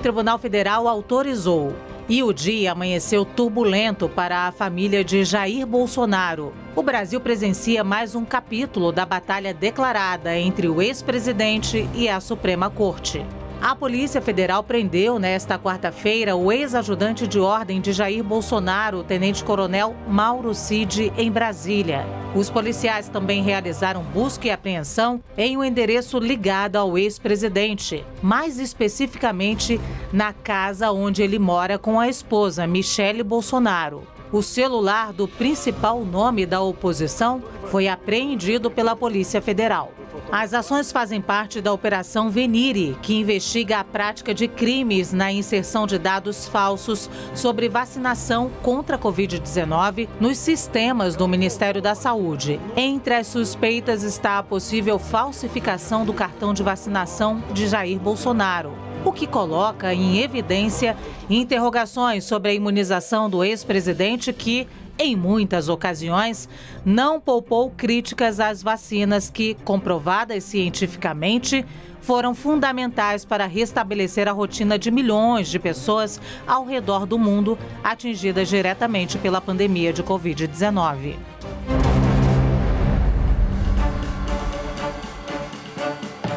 Tribunal Federal autorizou. E o dia amanheceu turbulento para a família de Jair Bolsonaro. O Brasil presencia mais um capítulo da batalha declarada entre o ex-presidente e a Suprema Corte. A Polícia Federal prendeu nesta quarta-feira o ex-ajudante de ordem de Jair Bolsonaro, o tenente-coronel Mauro Cid, em Brasília. Os policiais também realizaram busca e apreensão em um endereço ligado ao ex-presidente, mais especificamente na casa onde ele mora com a esposa, Michele Bolsonaro. O celular do principal nome da oposição foi apreendido pela Polícia Federal. As ações fazem parte da Operação Venire, que investiga a prática de crimes na inserção de dados falsos sobre vacinação contra a Covid-19 nos sistemas do Ministério da Saúde. Entre as suspeitas está a possível falsificação do cartão de vacinação de Jair Bolsonaro, o que coloca em evidência interrogações sobre a imunização do ex-presidente que, em muitas ocasiões, não poupou críticas às vacinas que, comprovadas cientificamente, foram fundamentais para restabelecer a rotina de milhões de pessoas ao redor do mundo atingidas diretamente pela pandemia de Covid-19.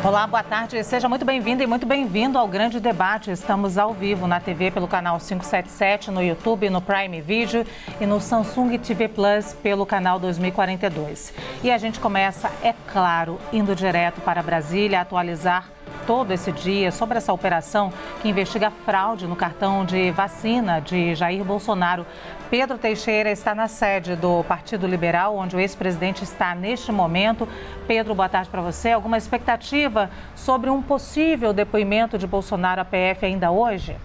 Olá, boa tarde. Seja muito bem-vindo e muito bem-vindo ao Grande Debate. Estamos ao vivo na TV pelo canal 577, no YouTube, no Prime Video e no Samsung TV Plus pelo canal 2042. E a gente começa, é claro, indo direto para Brasília, atualizar todo esse dia sobre essa operação que investiga a fraude no cartão de vacina de Jair Bolsonaro. Pedro Teixeira está na sede do Partido Liberal, onde o ex-presidente está neste momento. Pedro, boa tarde para você. Alguma expectativa sobre um possível depoimento de Bolsonaro à PF ainda hoje?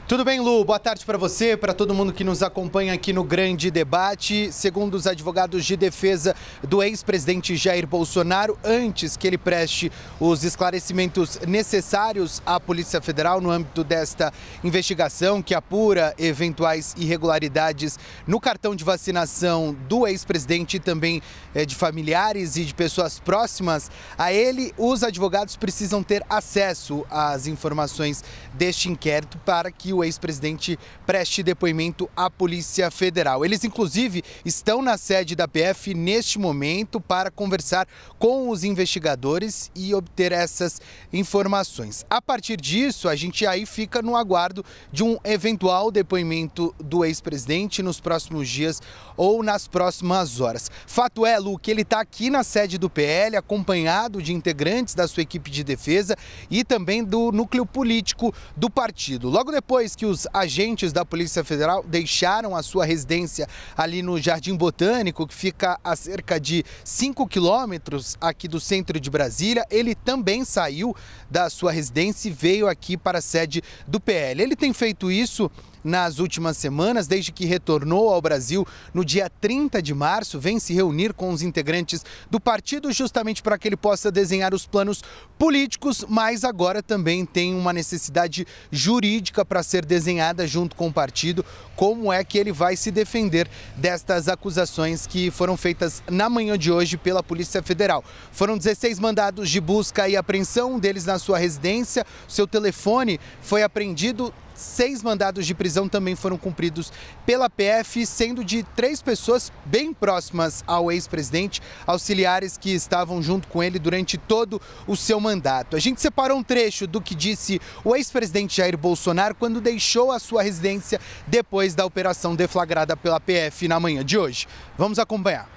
Tudo bem, Lu? Boa tarde para você, para todo mundo que nos acompanha aqui no Grande Debate. Segundo os advogados de defesa do ex-presidente Jair Bolsonaro, antes que ele preste os esclarecimentos necessários à Polícia Federal no âmbito desta investigação que apura eventuais irregularidades no cartão de vacinação do ex-presidente e também de familiares e de pessoas próximas a ele, os advogados precisam ter acesso às informações deste inquérito para que o ex-presidente preste depoimento à Polícia Federal. Eles, inclusive, estão na sede da PF neste momento para conversar com os investigadores e obter essas informações. A partir disso, a gente aí fica no aguardo de um eventual depoimento do ex-presidente nos próximos dias ou nas próximas horas. Fato é, Lu, que ele está aqui na sede do PL, acompanhado de integrantes da sua equipe de defesa e também do núcleo político do partido. Logo depois que os agentes da Polícia Federal deixaram a sua residência ali no Jardim Botânico, que fica a cerca de 5 quilômetros aqui do centro de Brasília, ele também saiu da sua residência e veio aqui para a sede do PL. Ele tem feito isso nas últimas semanas, desde que retornou ao Brasil no dia 30 de março, vem se reunir com os integrantes do partido justamente para que ele possa desenhar os planos políticos, mas agora também tem uma necessidade jurídica para ser desenhada junto com o partido, como é que ele vai se defender destas acusações que foram feitas na manhã de hoje pela Polícia Federal. Foram 16 mandados de busca e apreensão, um deles na sua residência, seu telefone foi apreendido. 6 mandados de prisão também foram cumpridos pela PF, sendo de 3 pessoas bem próximas ao ex-presidente, auxiliares que estavam junto com ele durante todo o seu mandato. A gente separou um trecho do que disse o ex-presidente Jair Bolsonaro quando deixou a sua residência depois da operação deflagrada pela PF na manhã de hoje. Vamos acompanhar.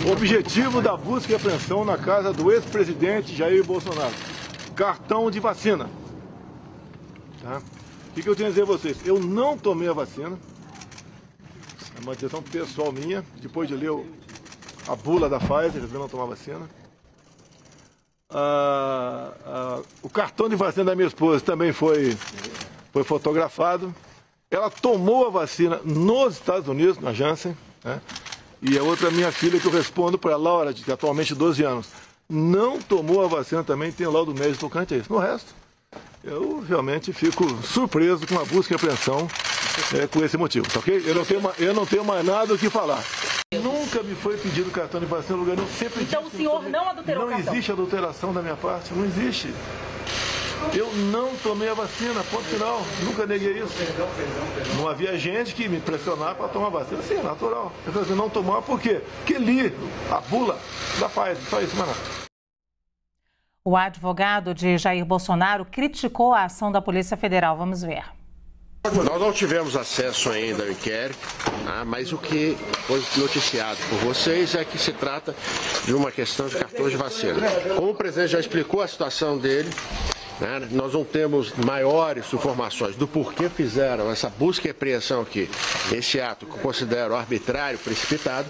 O objetivo da busca e apreensão na casa do ex-presidente Jair Bolsonaro: cartão de vacina. Tá? O que eu tenho a dizer a vocês? Eu não tomei a vacina, é uma decisão pessoal minha, depois de ler a bula da Pfizer, eu não tomar a vacina. O cartão de vacina da minha esposa também foi fotografado. Ela tomou a vacina nos Estados Unidos, na Janssen, né? E a outra minha filha, que eu respondo para ela, Laura, de atualmente 12 anos, não tomou a vacina também, tem laudo médico tocante a isso. No resto, eu realmente fico surpreso com a busca e apreensão com esse motivo, tá ok? Eu não tenho mais nada o que falar. Nunca me foi pedido cartão de vacina no lugar, não sempre. Então o senhor não adulterou o cartão? Não existe adulteração da minha parte, não existe. Eu não tomei a vacina, ponto final. Nunca neguei isso. Não havia gente que me pressionar para tomar vacina. Sim, é natural. Eu falei assim, não tomar por quê? Porque li a bula da Pfizer, só isso, mas não. O advogado de Jair Bolsonaro criticou a ação da Polícia Federal. Vamos ver. Nós não tivemos acesso ainda ao inquérito, mas o que foi noticiado por vocês é que se trata de uma questão de cartões de vacina. Como o presidente já explicou a situação dele, nós não temos maiores informações do porquê fizeram essa busca e apreensão aqui, esse ato que eu considero arbitrário, precipitado,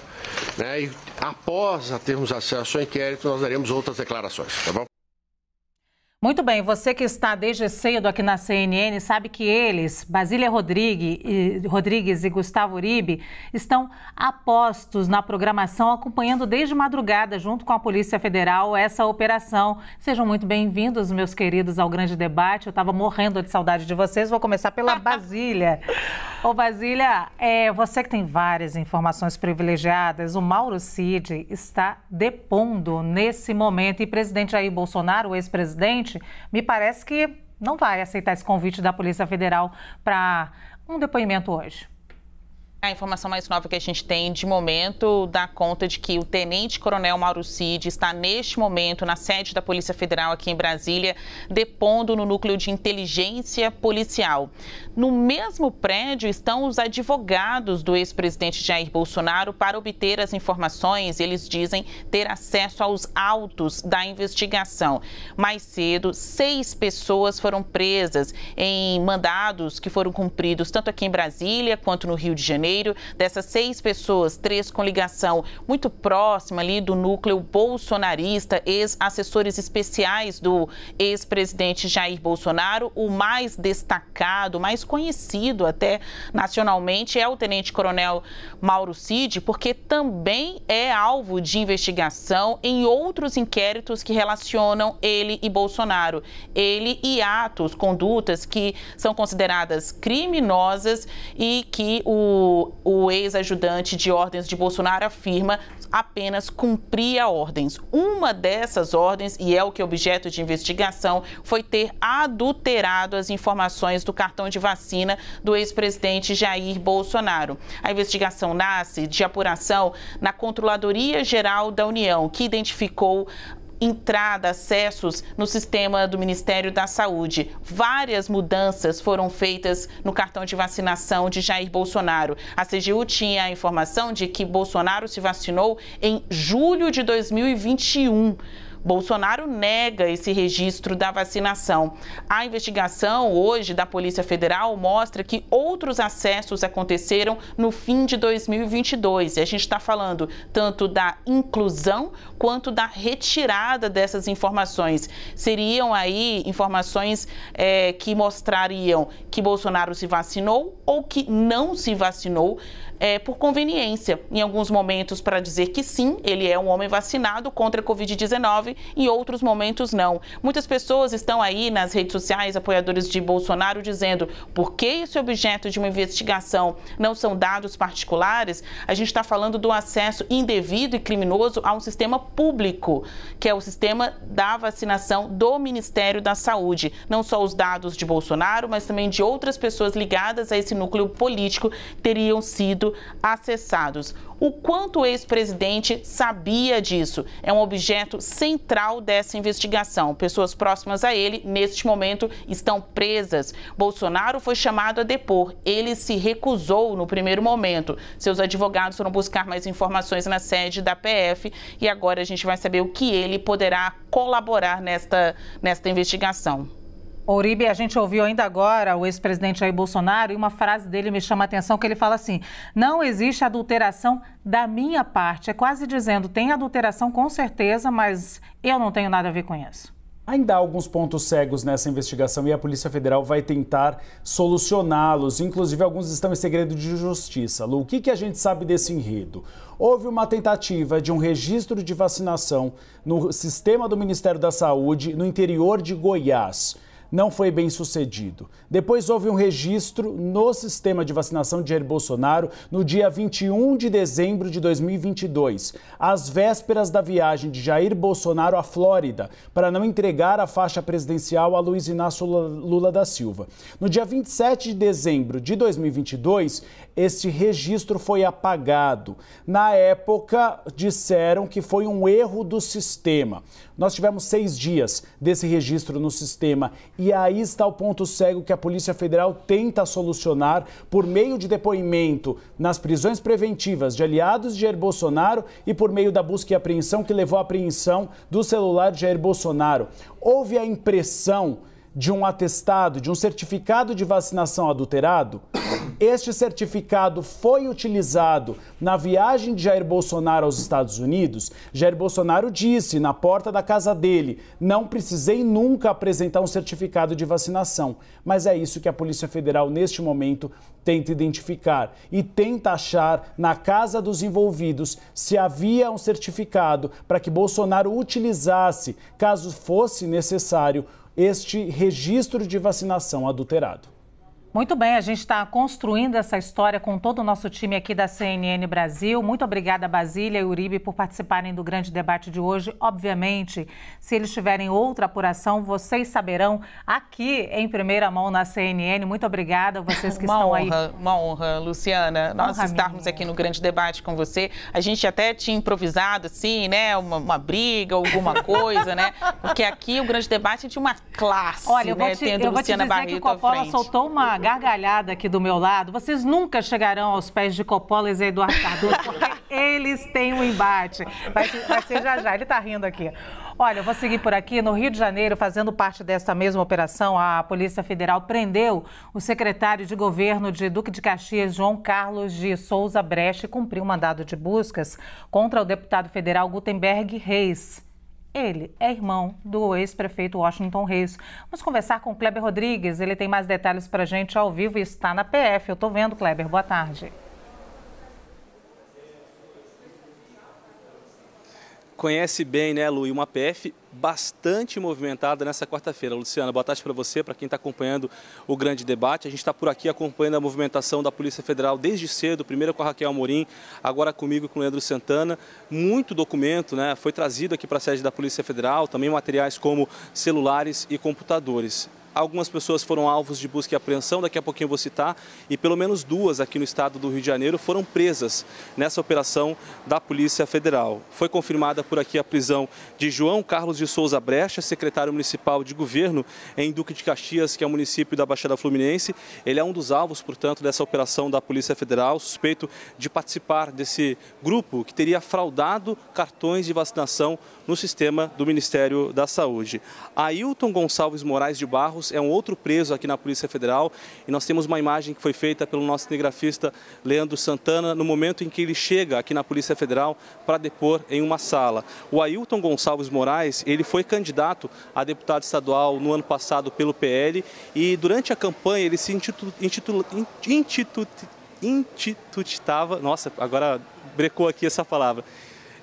e após termos acesso ao inquérito, nós daremos outras declarações, tá bom? Muito bem, você que está desde cedo aqui na CNN sabe que eles, Basília Rodrigues e Gustavo Uribe, estão apostos na programação, acompanhando desde madrugada, junto com a Polícia Federal, essa operação. Sejam muito bem-vindos, meus queridos, ao Grande Debate. Eu estava morrendo de saudade de vocês. Vou começar pela Basília. Ô, Basília, você que tem várias informações privilegiadas, o Mauro Cid está depondo nesse momento e o presidente Jair Bolsonaro, o ex-presidente, me parece que não vai aceitar esse convite da Polícia Federal para um depoimento hoje. A informação mais nova que a gente tem de momento dá conta de que o tenente-coronel Mauro Cid está neste momento na sede da Polícia Federal aqui em Brasília, depondo no núcleo de inteligência policial. No mesmo prédio estão os advogados do ex-presidente Jair Bolsonaro para obter as informações. Eles dizem ter acesso aos autos da investigação. Mais cedo, 6 pessoas foram presas em mandados que foram cumpridos tanto aqui em Brasília quanto no Rio de Janeiro. Dessas 6 pessoas, 3 com ligação muito próxima ali do núcleo bolsonarista, ex-assessores especiais do ex-presidente Jair Bolsonaro. O mais destacado, mais conhecido até nacionalmente é o tenente-coronel Mauro Cid, porque também é alvo de investigação em outros inquéritos que relacionam ele e Bolsonaro. Ele e atos, condutas que são consideradas criminosas e que o ex-ajudante de ordens de Bolsonaro afirma apenas cumpria ordens. Uma dessas ordens, e é o que é objeto de investigação, foi ter adulterado as informações do cartão de vacina do ex-presidente Jair Bolsonaro. A investigação nasce de apuração na Controladoria Geral da União, que identificou entrada, acessos no sistema do Ministério da Saúde. Várias mudanças foram feitas no cartão de vacinação de Jair Bolsonaro. A CGU tinha a informação de que Bolsonaro se vacinou em julho de 2021. Bolsonaro nega esse registro da vacinação. A investigação hoje da Polícia Federal mostra que outros acessos aconteceram no fim de 2022. E a gente está falando tanto da inclusão quanto da retirada dessas informações. Seriam aí informações que mostrariam que Bolsonaro se vacinou ou que não se vacinou por conveniência. Em alguns momentos para dizer que sim, ele é um homem vacinado contra a Covid-19, em outros momentos não. Muitas pessoas estão aí nas redes sociais, apoiadores de Bolsonaro, dizendo por que esse objeto de uma investigação não são dados particulares. A gente está falando do acesso indevido e criminoso a um sistema público, que é o sistema da vacinação do Ministério da Saúde. Não só os dados de Bolsonaro, mas também de outras pessoas ligadas a esse núcleo político teriam sido acessados. O quanto o ex-presidente sabia disso é um objeto central dessa investigação. Pessoas próximas a ele, neste momento, estão presas. Bolsonaro foi chamado a depor. Ele se recusou no primeiro momento. Seus advogados foram buscar mais informações na sede da PF e agora a gente vai saber o que ele poderá colaborar nesta investigação. Uribe, a gente ouviu ainda agora o ex-presidente Jair Bolsonaro e uma frase dele me chama a atenção, que ele fala assim: não existe adulteração da minha parte. É quase dizendo, tem adulteração com certeza, mas eu não tenho nada a ver com isso. Ainda há alguns pontos cegos nessa investigação e a Polícia Federal vai tentar solucioná-los. Inclusive, alguns estão em segredo de justiça. Lu, o que a gente sabe desse enredo? Houve uma tentativa de um registro de vacinação no sistema do Ministério da Saúde no interior de Goiás. não foi bem sucedido. Depois houve um registro no sistema de vacinação de Jair Bolsonaro no dia 21 de dezembro de 2022, às vésperas da viagem de Jair Bolsonaro à Flórida, para não entregar a faixa presidencial a Luiz Inácio Lula da Silva. No dia 27 de dezembro de 2022, este registro foi apagado. Na época, disseram que foi um erro do sistema. Nós tivemos 6 dias desse registro no sistema e aí está o ponto cego que a Polícia Federal tenta solucionar por meio de depoimento nas prisões preventivas de aliados de Jair Bolsonaro e por meio da busca e apreensão que levou à apreensão do celular de Jair Bolsonaro. Houve a impressão de um atestado, de um certificado de vacinação adulterado? Este certificado foi utilizado na viagem de Jair Bolsonaro aos Estados Unidos? Jair Bolsonaro disse na porta da casa dele: não precisei nunca apresentar um certificado de vacinação. Mas é isso que a Polícia Federal, neste momento, tenta identificar e tenta achar na casa dos envolvidos se havia um certificado para que Bolsonaro utilizasse, caso fosse necessário, este registro de vacinação adulterado. Muito bem, a gente está construindo essa história com todo o nosso time aqui da CNN Brasil. Muito obrigada, Basília e Uribe, por participarem do grande debate de hoje. Obviamente, se eles tiverem outra apuração, vocês saberão aqui em primeira mão na CNN. Muito obrigada a vocês que estão aí. Uma honra, Luciana, nós estarmos aqui no grande debate com você. A gente até tinha improvisado, assim, né, uma briga, alguma coisa, né? Porque aqui o grande debate é de uma classe. Olha, eu vou te dizer que o Coppola soltou uma gargalhada aqui do meu lado. Vocês nunca chegarão aos pés de Coppola e Eduardo Cardoso, porque eles têm um embate. Vai ser já. Ele tá rindo aqui. Olha, eu vou seguir por aqui. No Rio de Janeiro, fazendo parte dessa mesma operação, a Polícia Federal prendeu o secretário de governo de Duque de Caxias, João Carlos de Souza Brecht, e cumpriu um mandado de buscas contra o deputado federal Gutenberg Reis. Ele é irmão do ex-prefeito Washington Reis. Vamos conversar com o Kleber Rodrigues. Ele tem mais detalhes para a gente ao vivo e está na PF. Eu estou vendo, Kleber. Boa tarde. Conhece bem, né, Lu? E uma PF bastante movimentada nessa quarta-feira. Luciana, boa tarde para você, para quem está acompanhando o grande debate. A gente está por aqui acompanhando a movimentação da Polícia Federal desde cedo, primeiro com a Raquel Amorim, agora comigo com o Leandro Santana. Muito documento, né, foi trazido aqui para a sede da Polícia Federal, também materiais como celulares e computadores. Algumas pessoas foram alvos de busca e apreensão, daqui a pouquinho eu vou citar, e pelo menos 2 aqui no estado do Rio de Janeiro foram presas nessa operação da Polícia Federal. Foi confirmada por aqui a prisão de João Carlos de Souza Brecht, secretário municipal de governo em Duque de Caxias, que é o município da Baixada Fluminense. Ele é um dos alvos, portanto, dessa operação da Polícia Federal, suspeito de participar desse grupo que teria fraudado cartões de vacinação no sistema do Ministério da Saúde. Ailton Gonçalves Moraes de Barros é um outro preso aqui na Polícia Federal e nós temos uma imagem que foi feita pelo nosso cinegrafista Leandro Santana no momento em que ele chega aqui na Polícia Federal para depor em uma sala. O Ailton Gonçalves Moraes, ele foi candidato a deputado estadual no ano passado pelo PL e durante a campanha ele se intitutava, nossa, agora brecou aqui essa palavra.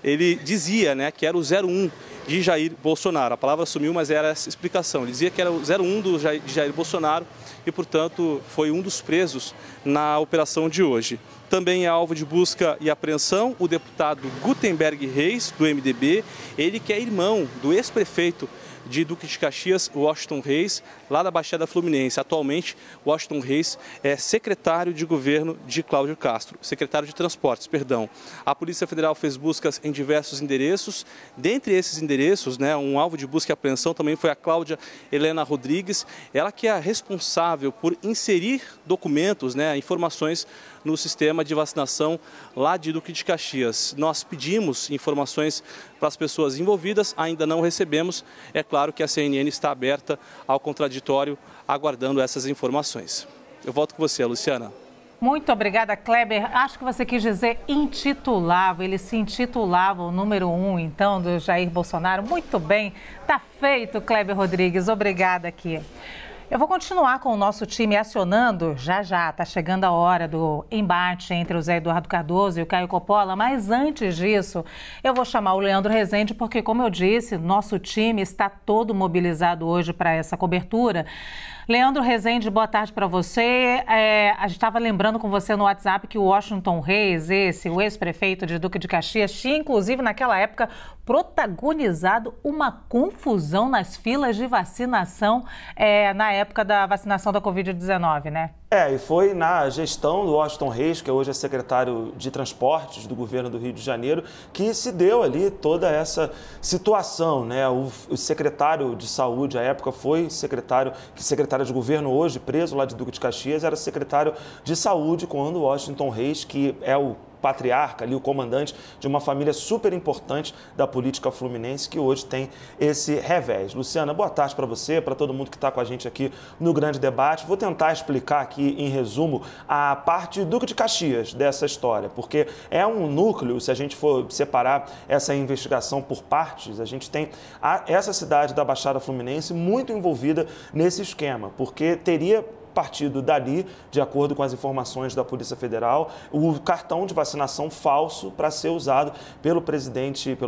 Ele dizia, né, que era o 01 de Jair Bolsonaro. A palavra sumiu, mas era essa explicação. Ele dizia que era o 01 de Jair Bolsonaro e, portanto, foi um dos presos na operação de hoje. Também é alvo de busca e apreensão o deputado Gutenberg Reis, do MDB, ele que é irmão do ex-prefeito de Duque de Caxias, Washington Reis, lá da Baixada Fluminense. Atualmente, Washington Reis é secretário de governo de Cláudio Castro, secretário de Transportes, perdão. A Polícia Federal fez buscas em diversos endereços. Dentre esses endereços, né, um alvo de busca e apreensão também foi a Cláudia Helena Rodrigues, ela que é a responsável por inserir documentos, né, informações no sistema de vacinação lá de Duque de Caxias. Nós pedimos informações para as pessoas envolvidas, ainda não recebemos. É claro que a CNN está aberta ao contraditório, aguardando essas informações. Eu volto com você, Luciana. Muito obrigada, Kleber. Acho que você quis dizer intitulava. Ele se intitulava o número 1, então, do Jair Bolsonaro. Muito bem. Tá feito, Kleber Rodrigues. Obrigada aqui. Eu vou continuar com o nosso time acionando, já está chegando a hora do embate entre o Zé Eduardo Cardoso e o Caio Coppola, mas antes disso, eu vou chamar o Leandro Rezende, porque, como eu disse, nosso time está todo mobilizado hoje para essa cobertura. Leandro Rezende, boa tarde para você. A gente estava lembrando com você no WhatsApp que o Washington Reis, o ex-prefeito de Duque de Caxias, tinha, inclusive, naquela época, protagonizado uma confusão nas filas de vacinação na época da vacinação da Covid-19, né? E foi na gestão do Washington Reis, que hoje é secretário de Transportes do governo do Rio de Janeiro, que se deu ali toda essa situação, né? O secretário de Saúde, à época, foi secretário de governo hoje, preso lá de Duque de Caxias, era secretário de Saúde quando o Washington Reis, que é o patriarca ali, o comandante de uma família super importante da política fluminense, que hoje tem esse revés. Luciana, boa tarde para você, para todo mundo que está com a gente aqui no Grande Debate. Vou tentar explicar aqui, em resumo, a parte Duque de Caxias dessa história, porque é um núcleo, se a gente for separar essa investigação por partes, a gente tem essa cidade da Baixada Fluminense muito envolvida nesse esquema, porque teria partido dali, de acordo com as informações da Polícia Federal, o cartão de vacinação falso para ser usado pelo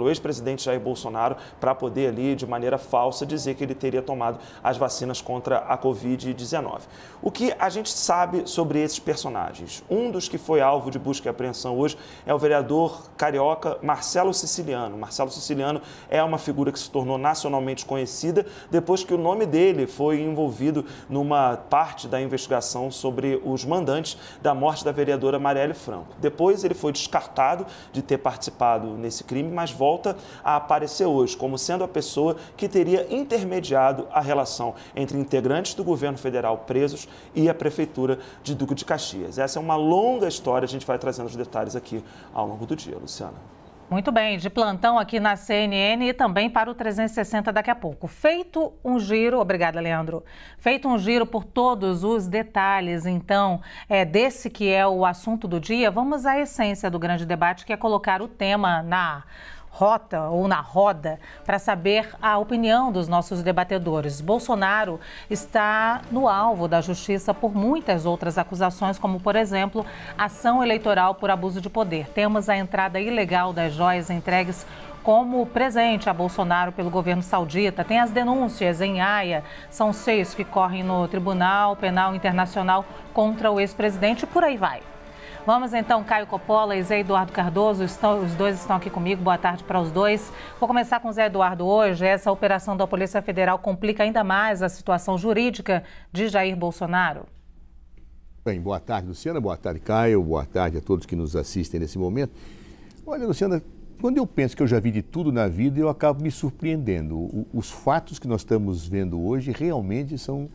ex-presidente Jair Bolsonaro para poder ali, de maneira falsa, dizer que ele teria tomado as vacinas contra a Covid-19. O que a gente sabe sobre esses personagens? Um dos que foi alvo de busca e apreensão hoje é o vereador carioca Marcelo Siciliano. Marcelo Siciliano é uma figura que se tornou nacionalmente conhecida depois que o nome dele foi envolvido numa parte da investigação sobre os mandantes da morte da vereadora Marielle Franco. Depois ele foi descartado de ter participado nesse crime, mas volta a aparecer hoje como sendo a pessoa que teria intermediado a relação entre integrantes do governo federal presos e a prefeitura de Duque de Caxias. Essa é uma longa história, a gente vai trazendo os detalhes aqui ao longo do dia, Luciana. Muito bem, de plantão aqui na CNN e também para o 360 daqui a pouco. Feito um giro, obrigada, Leandro. Feito um giro por todos os detalhes, então, desse que é o assunto do dia, vamos à essência do grande debate, que é colocar o tema na rota ou na roda para saber a opinião dos nossos debatedores. Bolsonaro está no alvo da justiça por muitas outras acusações, como, por exemplo, ação eleitoral por abuso de poder. Temos a entrada ilegal das joias entregues como presente a Bolsonaro pelo governo saudita. Tem as denúncias em Haia, são 6 que correm no Tribunal Penal Internacional contra o ex-presidente e por aí vai. Vamos então, Caio Coppola e Zé Eduardo Cardoso, os dois estão aqui comigo, boa tarde para os dois. Vou começar com o Zé Eduardo hoje. Essa operação da Polícia Federal complica ainda mais a situação jurídica de Jair Bolsonaro. Bem, boa tarde, Luciana, boa tarde, Caio, boa tarde a todos que nos assistem nesse momento. Olha, Luciana, quando eu penso que eu já vi de tudo na vida, eu acabo me surpreendendo. Os fatos que nós estamos vendo hoje realmente são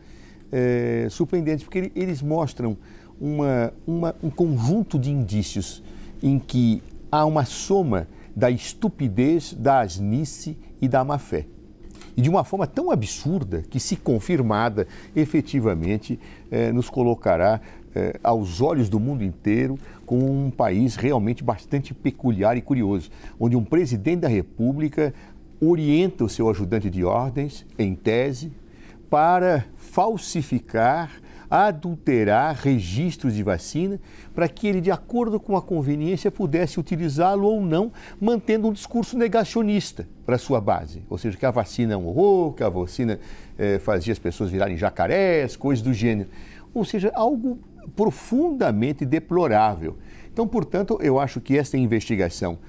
surpreendentes, porque eles mostram um conjunto de indícios em que há uma soma da estupidez, da asnice e da má-fé. E de uma forma tão absurda que, se confirmada, efetivamente nos colocará aos olhos do mundo inteiro como um país realmente bastante peculiar e curioso, onde um presidente da República orienta o seu ajudante de ordens, em tese, para falsificar, adulterar registros de vacina para que ele, de acordo com a conveniência, pudesse utilizá-lo ou não, mantendo um discurso negacionista para a sua base. Ou seja, que a vacina é um horror, que a vacina fazia as pessoas virarem jacarés, coisas do gênero. Ou seja, algo profundamente deplorável. Então, portanto, eu acho que essa investigação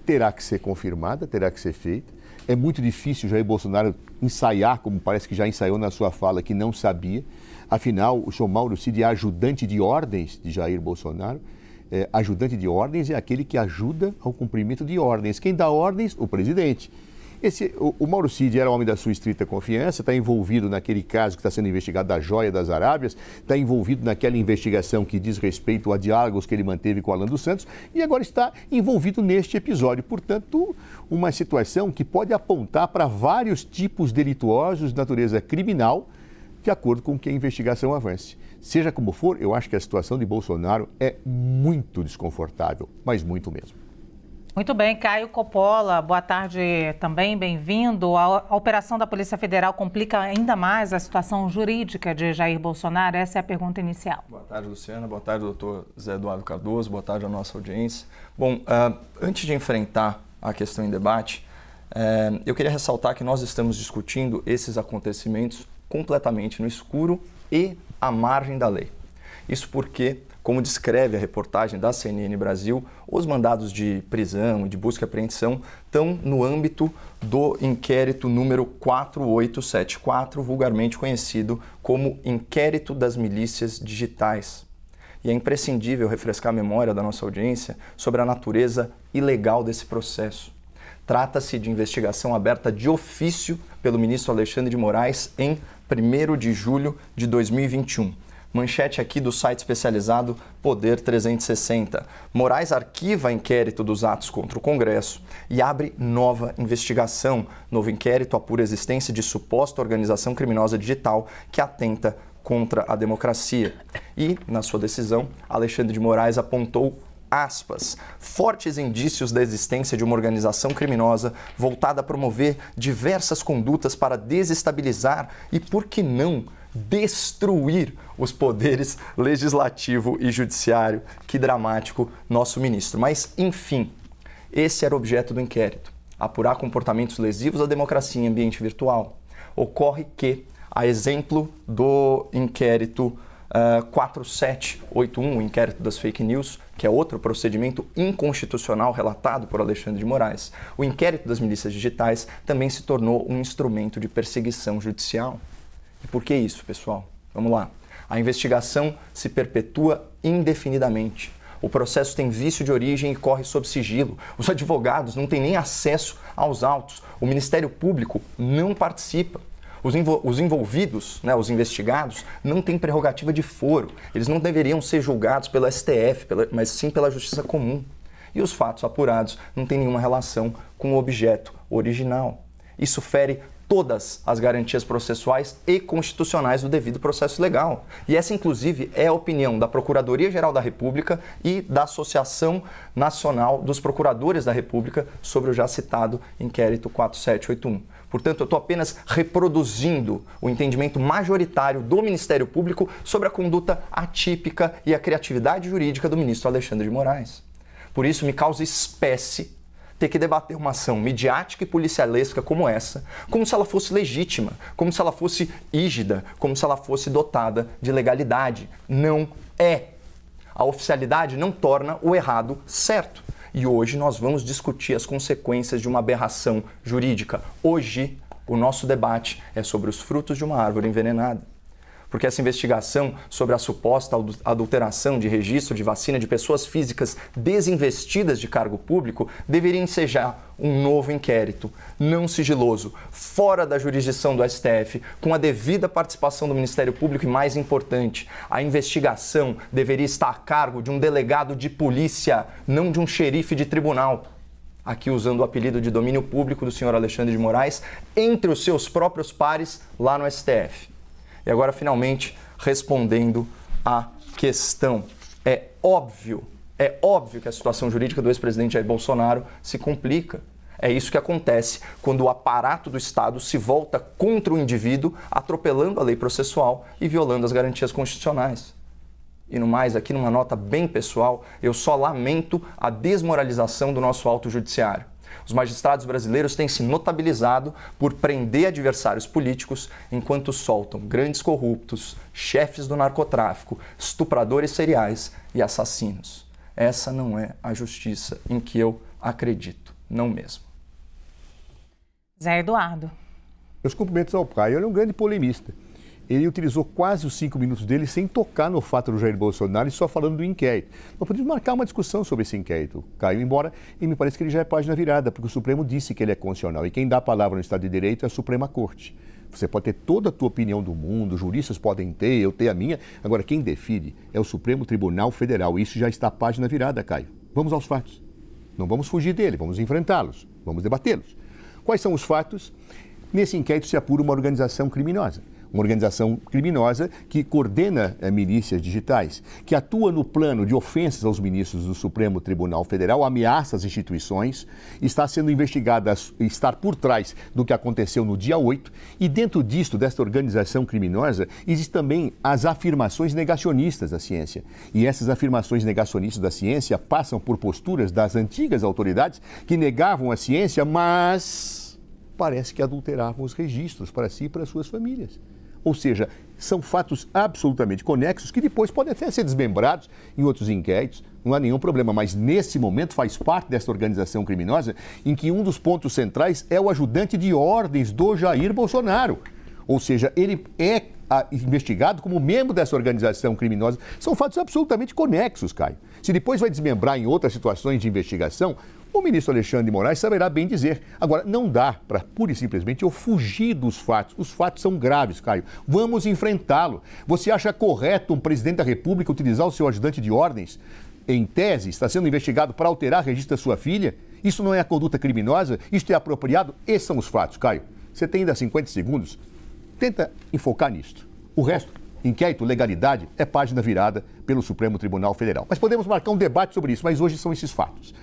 terá que ser confirmada, terá que ser feita. É muito difícil Jair Bolsonaro ensaiar, como parece que já ensaiou na sua fala, que não sabia. Afinal, o senhor Mauro Cid é ajudante de ordens de Jair Bolsonaro. Ajudante de ordens é aquele que ajuda ao cumprimento de ordens. Quem dá ordens? O presidente. O Mauro Cid era homem da sua estrita confiança, está envolvido naquele caso que está sendo investigado da joia das Arábias, está envolvido naquela investigação que diz respeito a diálogos que ele manteve com Alan dos Santos e agora está envolvido neste episódio. Portanto, uma situação que pode apontar para vários tipos delituosos de natureza criminal, de acordo com que a investigação avance. Seja como for, eu acho que a situação de Bolsonaro é muito desconfortável, mas muito mesmo. Muito bem, Caio Coppola, boa tarde também, bem-vindo. A operação da Polícia Federal complica ainda mais a situação jurídica de Jair Bolsonaro? Essa é a pergunta inicial. Boa tarde, Luciana. Boa tarde, doutor Zé Eduardo Cardoso. Boa tarde à nossa audiência. Bom, antes de enfrentar a questão em debate, eu queria ressaltar que nós estamos discutindo esses acontecimentos completamente no escuro e à margem da lei. Isso porque, como descreve a reportagem da CNN Brasil, os mandados de prisão e de busca e apreensão estão no âmbito do inquérito número 4874, vulgarmente conhecido como Inquérito das Milícias Digitais. E é imprescindível refrescar a memória da nossa audiência sobre a natureza ilegal desse processo. Trata-se de investigação aberta de ofício pelo ministro Alexandre de Moraes em 1º de julho de 2021. Manchete aqui do site especializado Poder 360. Moraes arquiva inquérito dos atos contra o Congresso e abre nova investigação. Novo inquérito apura a existência de suposta organização criminosa digital que atenta contra a democracia. E, na sua decisão, Alexandre de Moraes apontou aspas, fortes indícios da existência de uma organização criminosa voltada a promover diversas condutas para desestabilizar e, por que não, destruir os poderes legislativo e judiciário. Que dramático, nosso ministro. Mas, enfim, esse era o objeto do inquérito, apurar comportamentos lesivos à democracia em ambiente virtual. Ocorre que, a exemplo do inquérito 4781, o inquérito das fake news, que é outro procedimento inconstitucional relatado por Alexandre de Moraes, o inquérito das milícias digitais também se tornou um instrumento de perseguição judicial. E por que isso, pessoal? Vamos lá. A investigação se perpetua indefinidamente. O processo tem vício de origem e corre sob sigilo. Os advogados não têm nem acesso aos autos. O Ministério Público não participa. Os envolvidos, os investigados, não têm prerrogativa de foro. Eles não deveriam ser julgados pelo STF, mas sim pela Justiça Comum. E os fatos apurados não têm nenhuma relação com o objeto original. Isso fere todas as garantias processuais e constitucionais do devido processo legal. E essa, inclusive, é a opinião da Procuradoria-Geral da República e da Associação Nacional dos Procuradores da República sobre o já citado inquérito 4781. Portanto, eu estou apenas reproduzindo o entendimento majoritário do Ministério Público sobre a conduta atípica e a criatividade jurídica do ministro Alexandre de Moraes. Por isso, me causa espécie ter que debater uma ação midiática e policialesca como essa, como se ela fosse legítima, como se ela fosse rígida, como se ela fosse dotada de legalidade. Não é. A oficialidade não torna o errado certo. E hoje nós vamos discutir as consequências de uma aberração jurídica. Hoje, o nosso debate é sobre os frutos de uma árvore envenenada. Porque essa investigação sobre a suposta adulteração de registro de vacina de pessoas físicas desinvestidas de cargo público deveria ensejar um novo inquérito, não sigiloso, fora da jurisdição do STF, com a devida participação do Ministério Público e, mais importante, a investigação deveria estar a cargo de um delegado de polícia, não de um xerife de tribunal. Aqui usando o apelido de domínio público do senhor Alexandre de Moraes, entre os seus próprios pares lá no STF. E agora, finalmente, respondendo à questão. É óbvio que a situação jurídica do ex-presidente Jair Bolsonaro se complica. É isso que acontece quando o aparato do Estado se volta contra o indivíduo, atropelando a lei processual e violando as garantias constitucionais. E no mais, aqui numa nota bem pessoal, eu só lamento a desmoralização do nosso auto judiciário. Os magistrados brasileiros têm se notabilizado por prender adversários políticos enquanto soltam grandes corruptos, chefes do narcotráfico, estupradores seriais e assassinos. Essa não é a justiça em que eu acredito, não mesmo. Zé Eduardo. Meus cumprimentos ao Caio. Ele é um grande polemista. Ele utilizou quase os 5 minutos dele sem tocar no fato do Jair Bolsonaro e só falando do inquérito. Nós podemos marcar uma discussão sobre esse inquérito, Caio, embora e me parece que ele já é página virada, porque o Supremo disse que ele é constitucional e quem dá a palavra no Estado de Direito é a Suprema Corte. Você pode ter toda a tua opinião do mundo, juristas podem ter, eu tenho a minha. Agora, quem define é o Supremo Tribunal Federal. Isso já está página virada, Caio. Vamos aos fatos. Não vamos fugir dele, vamos enfrentá-los, vamos debatê-los. Quais são os fatos? Nesse inquérito se apura uma organização criminosa. uma organização criminosa que coordena milícias digitais, que atua no plano de ofensas aos ministros do Supremo Tribunal Federal, ameaça as instituições, está sendo investigada, estar por trás do que aconteceu no dia 8, e dentro disto, desta organização criminosa, existem também as afirmações negacionistas da ciência. E essas afirmações negacionistas da ciência passam por posturas das antigas autoridades que negavam a ciência, mas parece que adulteravam os registros para si e para suas famílias. Ou seja, são fatos absolutamente conexos que depois podem até ser desmembrados em outros inquéritos, não há nenhum problema, mas nesse momento faz parte dessa organização criminosa em que um dos pontos centrais é o ajudante de ordens do Jair Bolsonaro. Ou seja, ele é investigado como membro dessa organização criminosa. São fatos absolutamente conexos, Caio. Se depois vai desmembrar em outras situações de investigação, o ministro Alexandre de Moraes saberá bem dizer. Agora, não dá para, pura e simplesmente, eu fugir dos fatos. Os fatos são graves, Caio. Vamos enfrentá-lo. Você acha correto um presidente da República utilizar o seu ajudante de ordens? Em tese, está sendo investigado para alterar o registro da sua filha? Isso não é a conduta criminosa? Isso é apropriado? Esses são os fatos, Caio. Você tem ainda 50 segundos. Tenta enfocar nisto. O resto, inquérito, legalidade, é página virada pelo Supremo Tribunal Federal. Mas podemos marcar um debate sobre isso, mas hoje são esses fatos.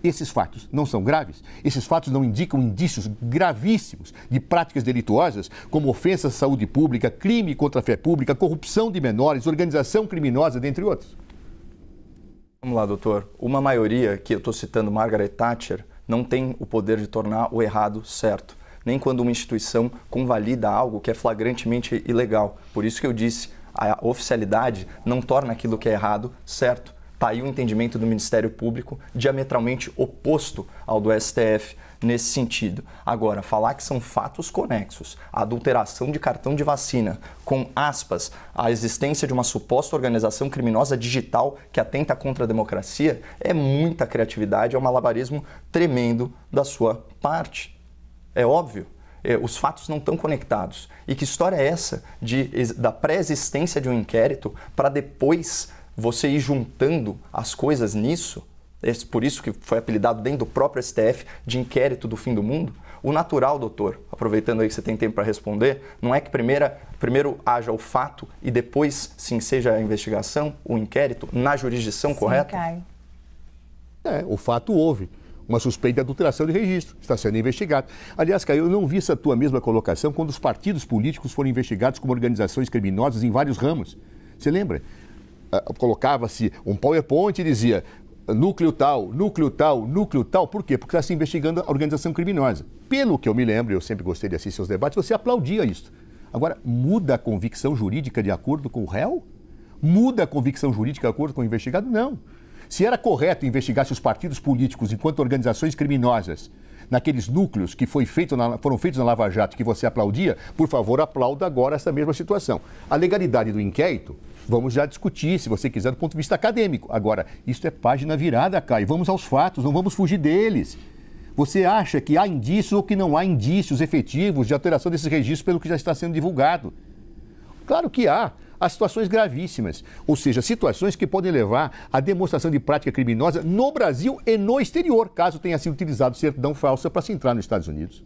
Esses fatos não são graves? Esses fatos não indicam indícios gravíssimos de práticas delituosas, como ofensas à saúde pública, crime contra a fé pública, corrupção de menores, organização criminosa, dentre outros? Vamos lá, doutor. Uma maioria, que eu estou citando Margaret Thatcher, não tem o poder de tornar o errado certo. Nem quando uma instituição convalida algo que é flagrantemente ilegal. Por isso que eu disse, a oficialidade não torna aquilo que é errado certo. Está aí o entendimento do Ministério Público diametralmente oposto ao do STF nesse sentido. Agora, falar que são fatos conexos, a adulteração de cartão de vacina, com aspas, a existência de uma suposta organização criminosa digital que atenta contra a democracia, é muita criatividade, é um malabarismo tremendo da sua parte. É óbvio, os fatos não estão conectados. E que história é essa da pré-existência de um inquérito para depois você ir juntando as coisas nisso? É por isso que foi apelidado dentro do próprio STF de inquérito do fim do mundo? O natural, doutor, aproveitando aí que você tem tempo para responder, não é que primeiro haja o fato e depois sim seja a investigação, o inquérito, na jurisdição correta? Caio. O fato houve. Uma suspeita de adulteração de registro, está sendo investigado. Aliás, Caio, eu não vi essa tua mesma colocação quando os partidos políticos foram investigados como organizações criminosas em vários ramos. Você lembra? Colocava-se um PowerPoint e dizia núcleo tal, núcleo tal, núcleo tal. Por quê? Porque está se investigando a organização criminosa. Pelo que eu me lembro, eu sempre gostei de assistir aos debates, você aplaudia isso. Agora, muda a convicção jurídica de acordo com o réu? Muda a convicção jurídica de acordo com o investigado? Não. Se era correto investigar se os partidos políticos, enquanto organizações criminosas, naqueles núcleos que foram feitos na Lava Jato, que você aplaudia, por favor, aplauda agora essa mesma situação. A legalidade do inquérito, vamos já discutir, se você quiser, do ponto de vista acadêmico. Agora, isso é página virada, Caio. Vamos aos fatos, não vamos fugir deles. Você acha que há indícios ou que não há indícios efetivos de alteração desses registros pelo que já está sendo divulgado? Claro que há. Há situações gravíssimas, ou seja, situações que podem levar à demonstração de prática criminosa no Brasil e no exterior, caso tenha sido utilizado certidão falsa para se entrar nos Estados Unidos.